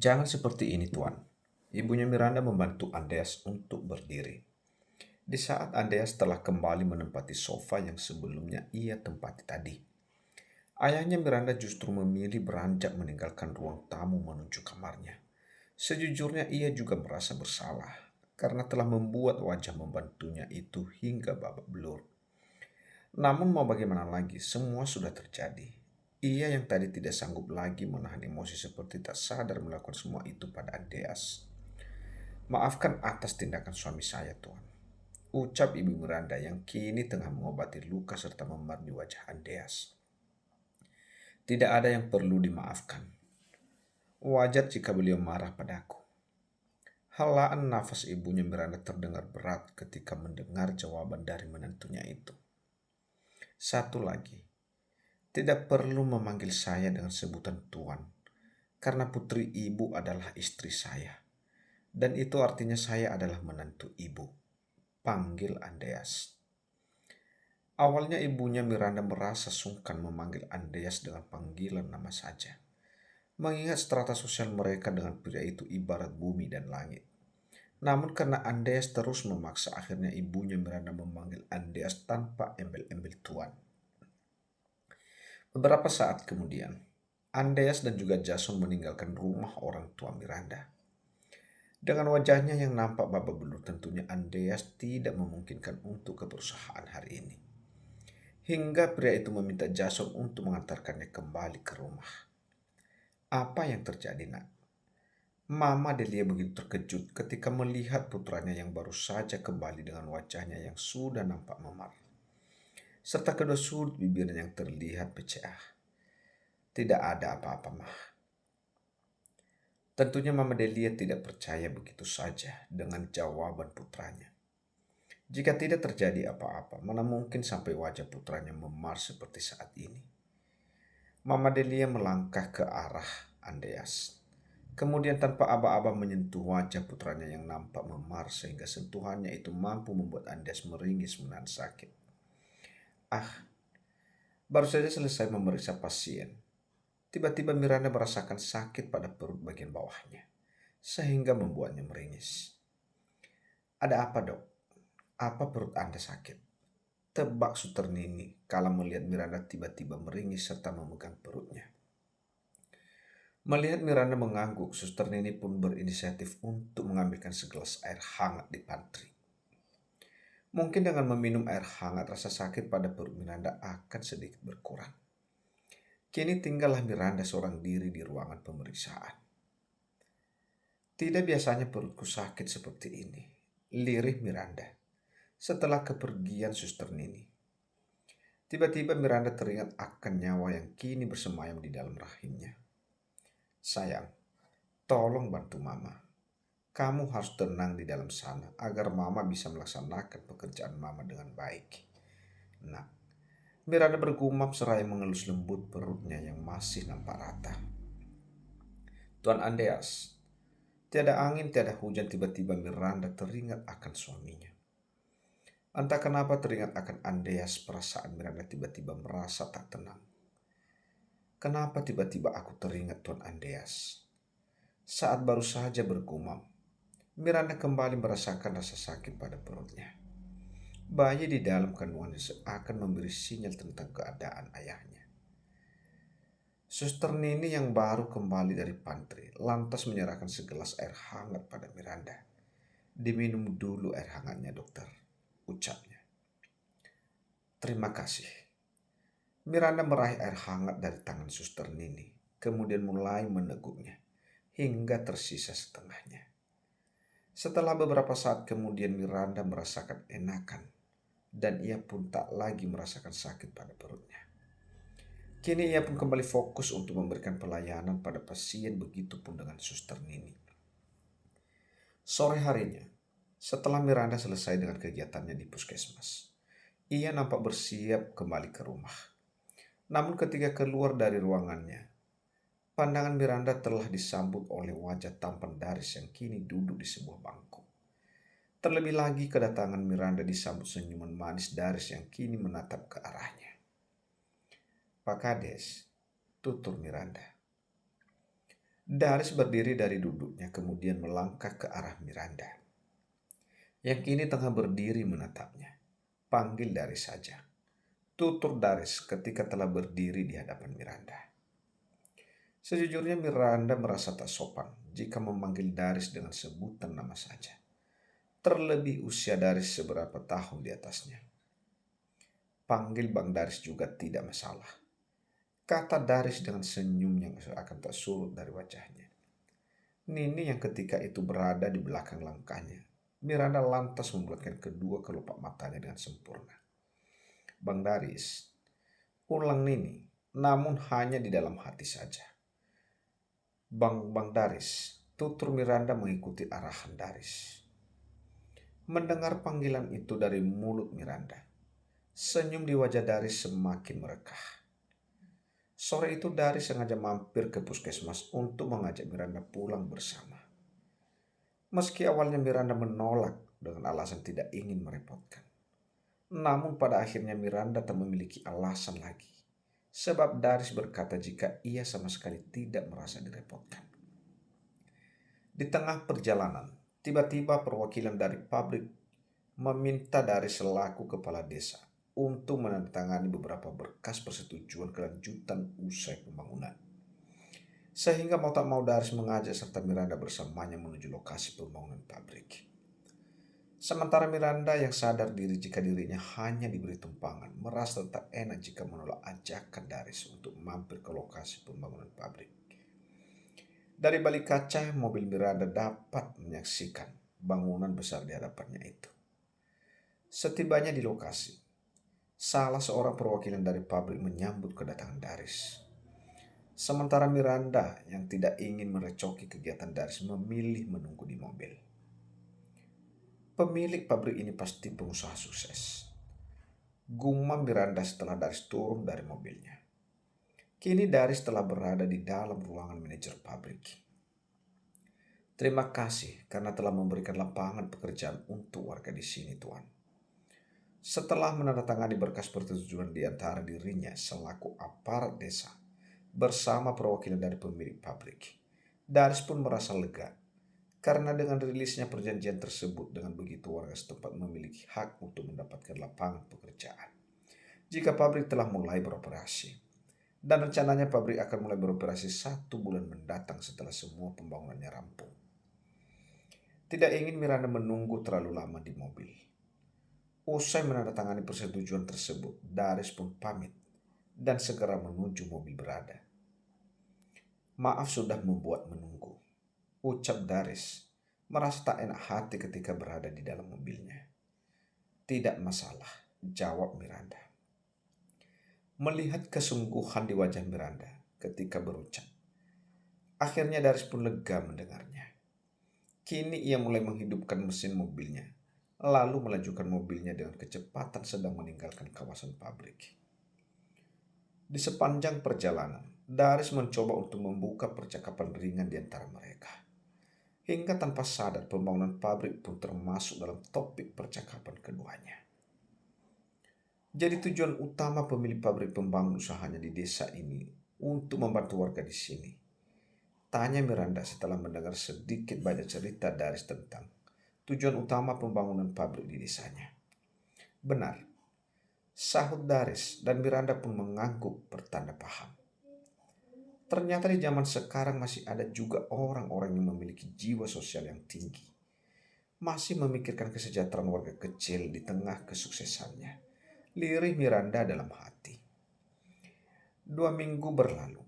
Jangan seperti ini, Tuan. Ibunya Miranda membantu Andreas untuk berdiri. Di saat Andreas telah kembali menempati sofa yang sebelumnya ia tempati tadi. Ayahnya Miranda justru memilih beranjak meninggalkan ruang tamu menuju kamarnya. Sejujurnya ia juga merasa bersalah karena telah membuat wajah membantunya itu hingga babak belur. Namun mau bagaimana lagi, semua sudah terjadi. Ia yang tadi tidak sanggup lagi menahan emosi seperti tak sadar melakukan semua itu pada Andreas. Maafkan atas tindakan suami saya, Tuan. Ucap Ibu Miranda yang kini tengah mengobati luka serta memar di wajah Andreas. Tidak ada yang perlu dimaafkan. Wajar jika beliau marah padaku. Helaan nafas ibunya Miranda terdengar berat ketika mendengar jawaban dari menantunya itu. Satu lagi, tidak perlu memanggil saya dengan sebutan Tuan, karena putri ibu adalah istri saya. Dan itu artinya saya adalah menantu ibu. Panggil Andreas. Awalnya ibunya Miranda merasa sungkan memanggil Andreas dengan panggilan nama saja. Mengingat strata sosial mereka dengan pria itu ibarat bumi dan langit. Namun karena Andreas terus memaksa, akhirnya ibunya Miranda memanggil Andreas tanpa embel-embel Tuan. Beberapa saat kemudian, Andreas dan juga Jason meninggalkan rumah orang tua Miranda. Dengan wajahnya yang nampak babak belur, tentunya Andreas tidak memungkinkan untuk ke perusahaan hari ini. Hingga pria itu meminta Jason untuk mengantarkannya kembali ke rumah. Apa yang terjadi, Nak? Mama Delia begitu terkejut ketika melihat putranya yang baru saja kembali dengan wajahnya yang sudah nampak memar, serta kedua sudut bibirnya yang terlihat pecah. Tidak ada apa-apa, Mah. Tentunya Mama Delia tidak percaya begitu saja dengan jawaban putranya. Jika tidak terjadi apa-apa, mana mungkin sampai wajah putranya memar seperti saat ini. Mama Delia melangkah ke arah Andreas. Kemudian tanpa aba-aba menyentuh wajah putranya yang nampak memar sehingga sentuhannya itu mampu membuat Andreas meringis menahan sakit. Ah, baru saja selesai memeriksa pasien. Tiba-tiba Miranda merasakan sakit pada perut bagian bawahnya, sehingga membuatnya meringis. Ada apa, Dok? Apa perut Anda sakit? Tebak Suster Nini kala melihat Miranda tiba-tiba meringis serta memegang perutnya. Melihat Miranda mengangguk, Suster Nini pun berinisiatif untuk mengambilkan segelas air hangat di pantry. Mungkin dengan meminum air hangat, rasa sakit pada perut Miranda akan sedikit berkurang. Kini tinggallah Miranda seorang diri di ruangan pemeriksaan. Tidak biasanya perutku sakit seperti ini, lirih Miranda setelah kepergian Suster Nini. Tiba-tiba Miranda teringat akan nyawa yang kini bersemayam di dalam rahimnya. Sayang, tolong bantu Mama. Kamu harus tenang di dalam sana agar Mama bisa melaksanakan pekerjaan Mama dengan baik. Nah, Miranda bergumam seraya mengelus lembut perutnya yang masih nampak rata. Tuan Andreas, tiada angin, tiada hujan, tiba-tiba Miranda teringat akan suaminya. Entah kenapa teringat akan Andreas, perasaan Miranda tiba-tiba merasa tak tenang. Kenapa tiba-tiba aku teringat Tuan Andreas? Saat baru saja bergumam, Miranda kembali merasakan rasa sakit pada perutnya. Bayi di dalam kandungannya seakan memberi sinyal tentang keadaan ayahnya. Suster Nini yang baru kembali dari pantry lantas menyerahkan segelas air hangat pada Miranda. Diminum dulu air hangatnya, dokter, ucapnya. Terima kasih. Miranda meraih air hangat dari tangan Suster Nini, kemudian mulai meneguknya hingga tersisa setengahnya. Setelah beberapa saat kemudian Miranda merasakan enakan dan ia pun tak lagi merasakan sakit pada perutnya. Kini ia pun kembali fokus untuk memberikan pelayanan pada pasien, begitupun dengan Suster Nini. Sore harinya, setelah Miranda selesai dengan kegiatannya di puskesmas, ia nampak bersiap kembali ke rumah. Namun ketika keluar dari ruangannya, pandangan Miranda telah disambut oleh wajah tampan Daris yang kini duduk di sebuah bangku. Terlebih lagi kedatangan Miranda disambut senyuman manis Daris yang kini menatap ke arahnya. Pak Kades, tutur Miranda. Daris berdiri dari duduknya kemudian melangkah ke arah Miranda, yang kini tengah berdiri menatapnya. Panggil Daris saja, tutur Daris ketika telah berdiri di hadapan Miranda. Sejujurnya Miranda merasa tak sopan jika memanggil Daris dengan sebutan nama saja. Terlebih usia Daris seberapa tahun di atasnya. Panggil Bang Daris juga tidak masalah, kata Daris dengan senyum yang seakan tak surut dari wajahnya. Nini yang ketika itu berada di belakang langkahnya, Miranda lantas membuatkan kedua kelopak matanya dengan sempurna. Bang Daris, ulang Nini, namun hanya di dalam hati saja. Bang Daris, tutur Miranda mengikuti arahan Daris. Mendengar panggilan itu dari mulut Miranda, senyum di wajah Daris semakin merekah. Sore itu Daris sengaja mampir ke puskesmas untuk mengajak Miranda pulang bersama. Meski awalnya Miranda menolak dengan alasan tidak ingin merepotkan. Namun pada akhirnya Miranda tak memiliki alasan lagi. Sebab Daris berkata jika ia sama sekali tidak merasa direpotkan. Di tengah perjalanan, tiba-tiba perwakilan dari pabrik meminta Daris selaku kepala desa untuk menandatangani beberapa berkas persetujuan kelanjutan usai pembangunan. Sehingga mau tak mau Daris mengajak serta Miranda bersamanya menuju lokasi pembangunan pabrik. Sementara Miranda yang sadar diri jika dirinya hanya diberi tumpangan, merasa tak enak jika menolak ajakan Daris untuk mampir ke lokasi pembangunan pabrik. Dari balik kaca, mobil Miranda dapat menyaksikan bangunan besar di hadapannya itu. Setibanya di lokasi, salah seorang perwakilan dari pabrik menyambut kedatangan Daris. Sementara Miranda yang tidak ingin merecoki kegiatan Daris memilih menunggu di mobil. Pemilik pabrik ini pasti pengusaha sukses, gumam Miranda setelah Daris turun dari mobilnya. Kini Daris telah berada di dalam ruangan manajer pabrik. Terima kasih karena telah memberikan lapangan pekerjaan untuk warga di sini, Tuan. Setelah menandatangani berkas persetujuan di antara dirinya selaku aparat desa bersama perwakilan dari pemilik pabrik, Daris pun merasa lega karena dengan rilisnya perjanjian tersebut dengan begitu warga setempat memiliki hak untuk mendapatkan lapangan pekerjaan jika pabrik telah mulai beroperasi. Dan rencananya pabrik akan mulai beroperasi 1 bulan mendatang setelah semua pembangunannya rampung. Tidak ingin Miranda menunggu terlalu lama di mobil. Usai menandatangani persetujuan tersebut, Daris pun pamit dan segera menuju mobil berada. Maaf sudah membuat menunggu, ucap Daris, merasa tak enak hati ketika berada di dalam mobilnya. Tidak masalah, jawab Miranda. Melihat kesungguhan di wajah Miranda ketika berucap, akhirnya Daris pun lega mendengarnya. Kini ia mulai menghidupkan mesin mobilnya, lalu melajukan mobilnya dengan kecepatan sedang meninggalkan kawasan pabrik. Di sepanjang perjalanan, Daris mencoba untuk membuka percakapan ringan di antara mereka. Hingga tanpa sadar pembangunan pabrik pun termasuk dalam topik percakapan keduanya. Jadi tujuan utama pemilik pabrik pembangun usahanya di desa ini untuk membantu warga di sini. Tanya Miranda setelah mendengar sedikit banyak cerita Daris tentang tujuan utama pembangunan pabrik di desanya. Benar, sahut Daris dan Miranda pun mengangguk bertanda paham. Ternyata di zaman sekarang masih ada juga orang-orang yang memiliki jiwa sosial yang tinggi. Masih memikirkan kesejahteraan warga kecil di tengah kesuksesannya. Lirih Miranda dalam hati. 2 minggu berlalu,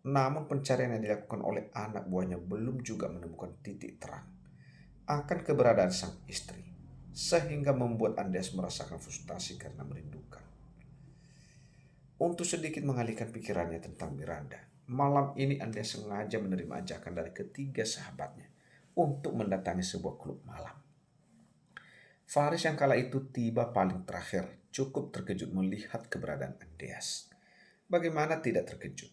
namun pencarian yang dilakukan oleh anak buahnya belum juga menemukan titik terang akan keberadaan sang istri, sehingga membuat Andes merasakan frustasi karena merindukan. Untuk sedikit mengalihkan pikirannya tentang Miranda, malam ini Andes sengaja menerima ajakan dari ketiga sahabatnya untuk mendatangi sebuah klub malam. Faris yang kala itu tiba paling terakhir cukup terkejut melihat keberadaan Andes. Bagaimana tidak terkejut?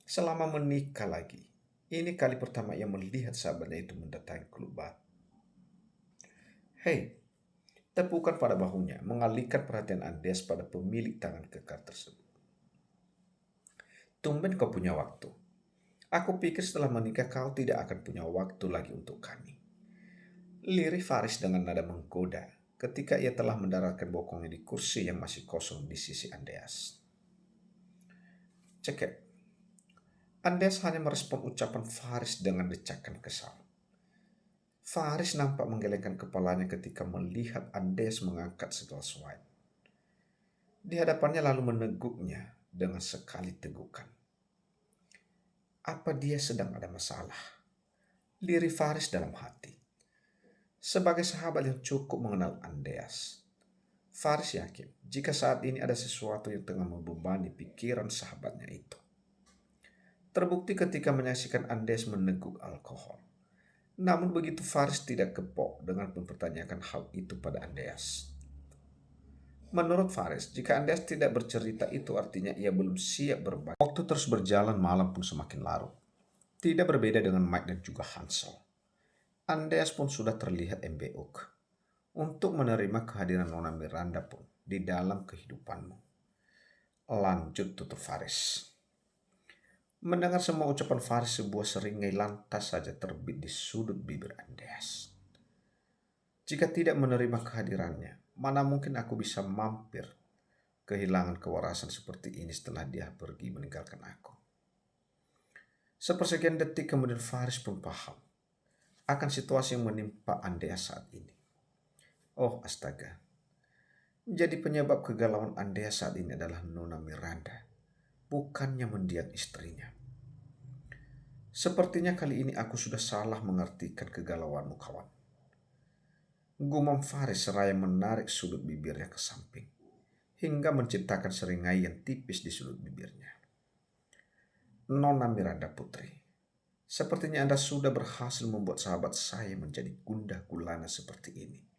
Selama menikah lagi, ini kali pertama ia melihat sahabatnya itu mendatangi klub bar. Hei, tepukan pada bahunya mengalihkan perhatian Andes pada pemilik tangan kekar tersebut. Tumben kau punya waktu. Aku pikir setelah menikah kau tidak akan punya waktu lagi untuk kami. Lirih Faris dengan nada menggoda ketika ia telah mendaratkan bokongnya di kursi yang masih kosong di sisi Andreas. Cekek. Andreas hanya merespon ucapan Faris dengan decakan kesal. Faris nampak menggelengkan kepalanya ketika melihat Andreas mengangkat segelas wine. Di hadapannya lalu meneguknya dengan sekali tegukan. Apa dia sedang ada masalah? Lirih Faris dalam hati. Sebagai sahabat yang cukup mengenal Andreas, Faris yakin jika saat ini ada sesuatu yang tengah membebani pikiran sahabatnya itu. Terbukti ketika menyaksikan Andreas meneguk alkohol. Namun begitu Faris tidak kepok dengan mempertanyakan hal itu pada Andreas. Menurut Faris, jika Andreas tidak bercerita itu artinya ia belum siap berbagi. Waktu terus berjalan, malam pun semakin larut. Tidak berbeda dengan Mike dan juga Hansel. Andreas pun sudah terlihat embeuk. Untuk menerima kehadiran Nona Miranda pun di dalam kehidupanmu. Lanjut tutur Faris. Mendengar semua ucapan Faris, sebuah seringai lantas saja terbit di sudut bibir Andreas. Jika tidak menerima kehadirannya, mana mungkin aku bisa mampir kehilangan kewarasan seperti ini setelah dia pergi meninggalkan aku. Sepersekian detik kemudian Faris pun paham akan situasi yang menimpa Andreas saat ini. Oh astaga, jadi penyebab kegalauan Andreas saat ini adalah Nona Miranda, bukannya mendiang istrinya. Sepertinya kali ini aku sudah salah mengartikan kegalauanmu, kawan. Gumam Faris seraya menarik sudut bibirnya ke samping, hingga menciptakan seringai yang tipis di sudut bibirnya. Nona Miranda putri, sepertinya Anda sudah berhasil membuat sahabat saya menjadi gundah gulana seperti ini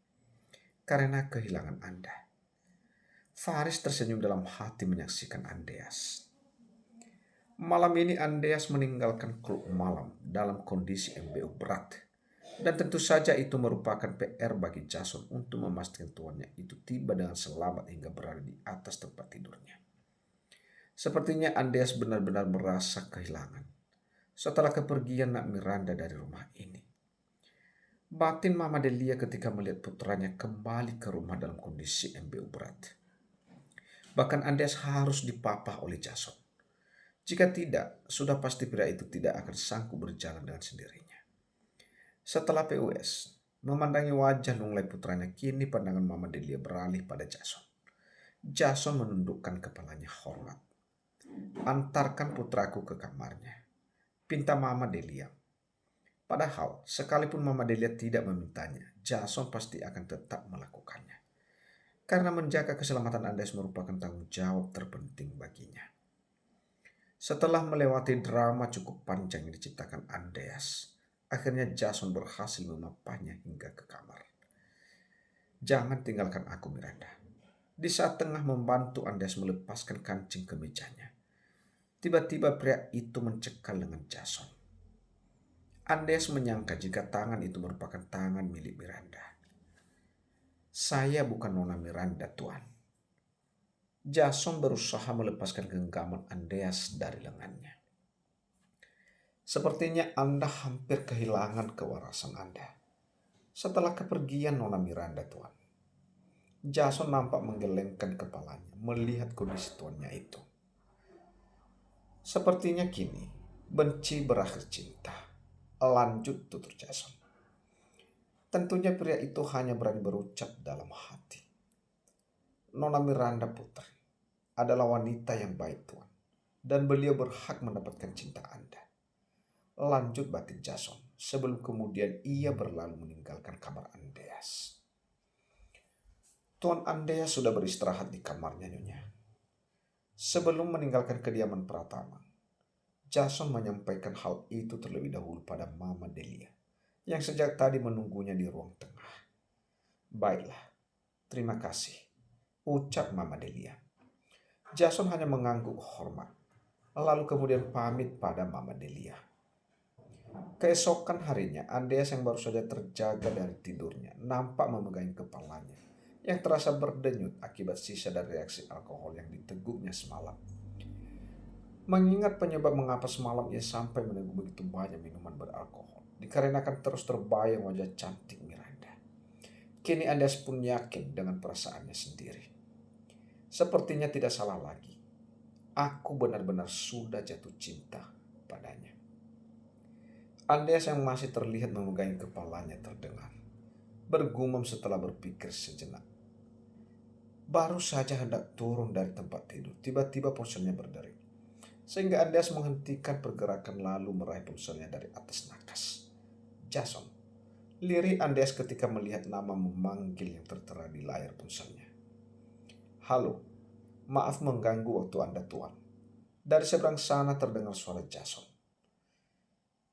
karena kehilangan Anda. Faris tersenyum dalam hati menyaksikan Andreas. Malam ini Andreas meninggalkan klub malam dalam kondisi MBO berat. Dan tentu saja itu merupakan PR bagi Jason untuk memastikan tuannya itu tiba dengan selamat hingga berada di atas tempat tidurnya. Sepertinya Andreas benar-benar merasa kehilangan setelah kepergian Nak Miranda dari rumah ini. Batin Mama Delia ketika melihat putranya kembali ke rumah dalam kondisi MBO berat. Bahkan Andreas harus dipapah oleh Jason. Jika tidak, sudah pasti pria itu tidak akan sanggup berjalan dengan sendirinya. Setelah PUS, memandangi wajah lunglai putranya, kini pandangan Mama Delia beralih pada Jason. Jason menundukkan kepalanya hormat. Antarkan putraku ke kamarnya, pinta Mama Delia. Padahal, sekalipun Mama Delia tidak memintanya, Jason pasti akan tetap melakukannya. Karena menjaga keselamatan Andreas merupakan tanggung jawab terpenting baginya. Setelah melewati drama cukup panjang yang diciptakan Andreas, akhirnya Jason berhasil memapahnya hingga ke kamar. Jangan tinggalkan aku, Miranda. Di saat tengah membantu Andreas melepaskan kancing kemejanya, tiba-tiba pria itu mencekal dengan Jason. Andreas menyangka jika tangan itu merupakan tangan milik Miranda. Saya bukan Nona Miranda, Tuan. Jason berusaha melepaskan genggaman Andreas dari lengannya. Sepertinya Anda hampir kehilangan kewarasan Anda setelah kepergian Nona Miranda, Tuan. Jason nampak menggelengkan kepalanya melihat kondisi tuannya itu. Sepertinya kini benci berakhir cinta. Lanjut tutur Jason. Tentunya pria itu hanya berani berucap dalam hati. Nona Miranda putri adalah wanita yang baik, Tuan. Dan beliau berhak mendapatkan cinta Anda. Lanjut batin Jason sebelum kemudian ia berlalu meninggalkan kamar Andreas. Tuan Andreas sudah beristirahat di kamarnya, Nyonya. Sebelum meninggalkan kediaman Pratama, Jason menyampaikan hal itu terlebih dahulu pada Mama Delia yang sejak tadi menunggunya di ruang tengah. Baiklah, terima kasih, ucap Mama Delia. Jason hanya mengangguk hormat, lalu kemudian pamit pada Mama Delia. Keesokan harinya, Andreas yang baru saja terjaga dari tidurnya nampak memegang kepalanya yang terasa berdenyut akibat sisa dari reaksi alkohol yang diteguknya semalam. Mengingat penyebab mengapa semalam ia sampai menunggu begitu banyak minuman beralkohol, dikarenakan terus terbayang wajah cantik Miranda. Kini Andes pun yakin dengan perasaannya sendiri. Sepertinya tidak salah lagi. Aku benar-benar sudah jatuh cinta padanya. Andes yang masih terlihat memegang kepalanya terdengar bergumam setelah berpikir sejenak. Baru saja hendak turun dari tempat tidur, tiba-tiba ponselnya berdering. Sehingga Andreas menghentikan pergerakan lalu meraih ponselnya dari atas nakas. Jason, lirih Andreas ketika melihat nama memanggil yang tertera di layar ponselnya. Halo, maaf mengganggu waktu Anda, Tuan. Dari seberang sana terdengar suara Jason.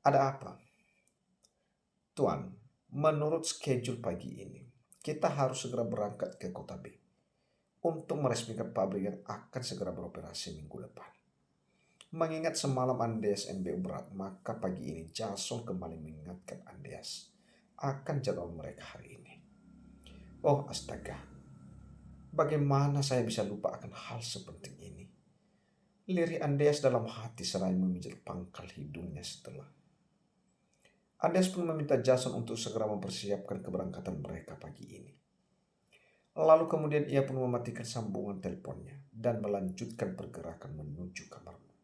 Ada apa? Tuan, menurut schedule pagi ini, kita harus segera berangkat ke kota B untuk meresmikan pabrik yang akan segera beroperasi minggu depan. Mengingat semalam Andes MBU berat, maka pagi ini Jason kembali mengingatkan Andes akan jadwal mereka hari ini. Oh astaga, bagaimana saya bisa lupa akan hal sepenting ini? Lirih Andes dalam hati seraya memijat pangkal hidungnya setelah. Andes pun meminta Jason untuk segera mempersiapkan keberangkatan mereka pagi ini. Lalu kemudian ia pun mematikan sambungan teleponnya dan melanjutkan pergerakan menuju kamarnya.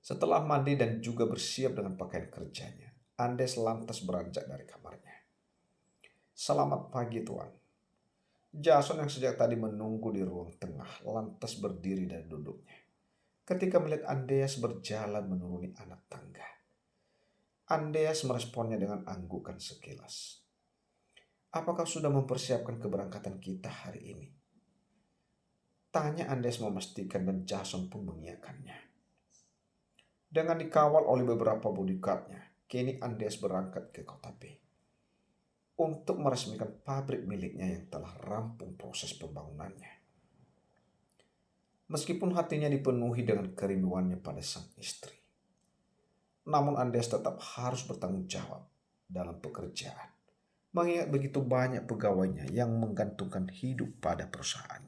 Setelah mandi dan juga bersiap dengan pakaian kerjanya, Andes lantas beranjak dari kamarnya. Selamat pagi, Tuan. Jason yang sejak tadi menunggu di ruang tengah lantas berdiri dari duduknya. Ketika melihat Andes berjalan menuruni anak tangga. Andes meresponnya dengan anggukan sekilas. Apakah sudah mempersiapkan keberangkatan kita hari ini? Tanya Andes memastikan dan Jason pun mengiyakannya. Dengan dikawal oleh beberapa bodyguardnya, kini Andes berangkat ke kota B untuk meresmikan pabrik miliknya yang telah rampung proses pembangunannya. Meskipun hatinya dipenuhi dengan kerinduannya pada sang istri, namun Andes tetap harus bertanggung jawab dalam pekerjaan, mengingat begitu banyak pegawainya yang menggantungkan hidup pada perusahaannya.